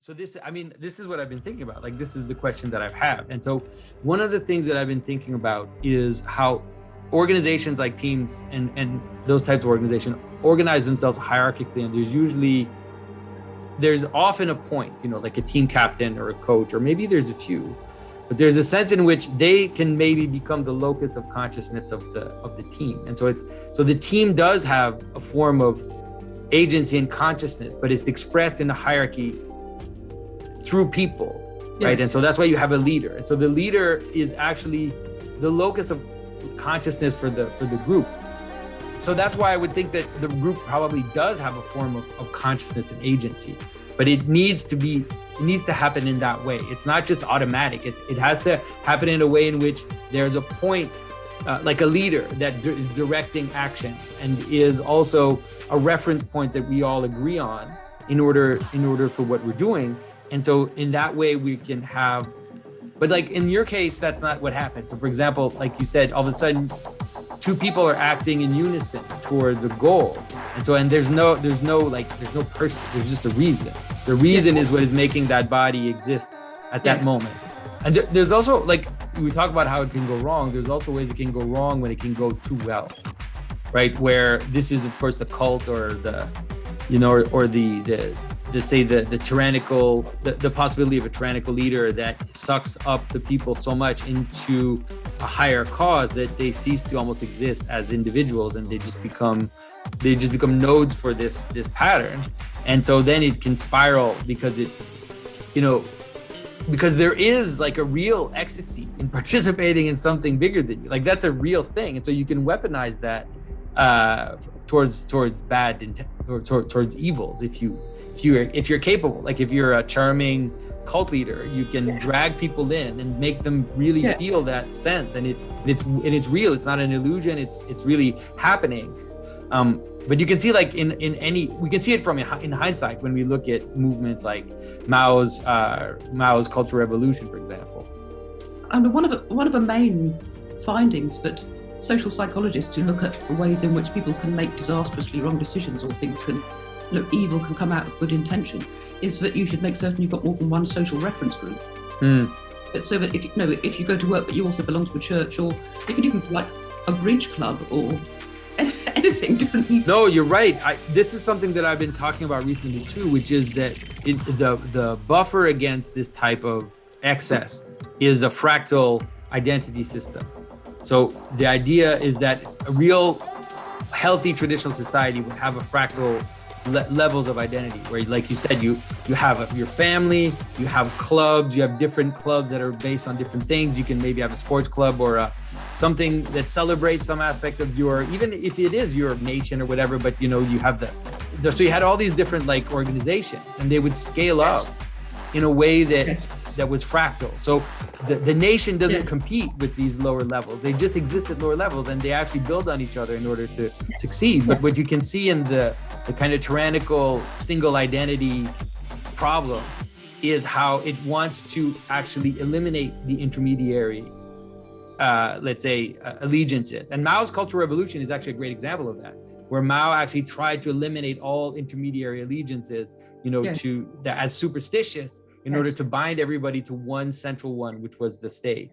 So this is what I've been thinking about. Like, this is the question that I've had. And so one of the things that I've been thinking about is how organizations like teams and those types of organizations organize themselves hierarchically. And there's often a point, like a team captain or a coach, or maybe there's a few, but there's a sense in which they can maybe become the locus of consciousness of the team. And so the team does have a form of agency and consciousness, but it's expressed in a hierarchy through people, right? Yes. And so that's why you have a leader. And so the leader is actually the locus of consciousness for the group. So that's why I would think that the group probably does have a form of consciousness and agency, but it needs to happen in that way. It's not just automatic. It has to happen in a way in which there's a point, like a leader that is directing action and is also a reference point that we all agree on in order for what we're doing. And so in that way we can have, but like in your case, that's not what happened. So for example, like you said, all of a sudden two people are acting in unison towards a goal. And so, and there's no person, there's just a reason. The reason is what is making that body exist at that moment. And there's also, like, we talk about how it can go wrong. There's also ways it can go wrong when it can go too well, right? Where this is, of course, the cult or the, or the let's say the tyrannical, the possibility of a tyrannical leader that sucks up the people so much into a higher cause that they cease to almost exist as individuals, and they just become nodes for this pattern. And so then it can spiral because because there is like a real ecstasy in participating in something bigger than you. Like, that's a real thing. And so you can weaponize that towards bad intent or towards evils if you're capable. Like, if you're a charming cult leader, you can drag people in and make them really feel that sense, and it's real. It's not an illusion. It's really happening. But you can see, like, we can see it in hindsight when we look at movements like Mao's Cultural Revolution, for example. And one of the main findings that social psychologists who look at the ways in which people can make disastrously wrong decisions, or evil can come out of good intention, is that you should make certain you've got more than one social reference group. But so that if you go to work but you also belong to a church, or you could even be like a bridge club or anything different. No, you're right. This is something that I've been talking about recently too, which is that the buffer against this type of excess is a fractal identity system. So the idea is that a real healthy traditional society would have a fractal levels of identity, where, like you said, you have your family, you have clubs, you have different clubs that are based on different things. You can maybe have a sports club or something that celebrates some aspect of your, even if it is your nation or whatever, but you have so you had all these different like organizations, and they would scale up in a way that was fractal. So the nation doesn't compete with these lower levels. They just exist at lower levels, and they actually build on each other in order to succeed. But what you can see in the kind of tyrannical single identity problem is how it wants to actually eliminate the intermediary, let's say, allegiances. And Mao's Cultural Revolution is actually a great example of that, where Mao actually tried to eliminate all intermediary allegiances, as superstitious, in order to bind everybody to one central one, which was the state.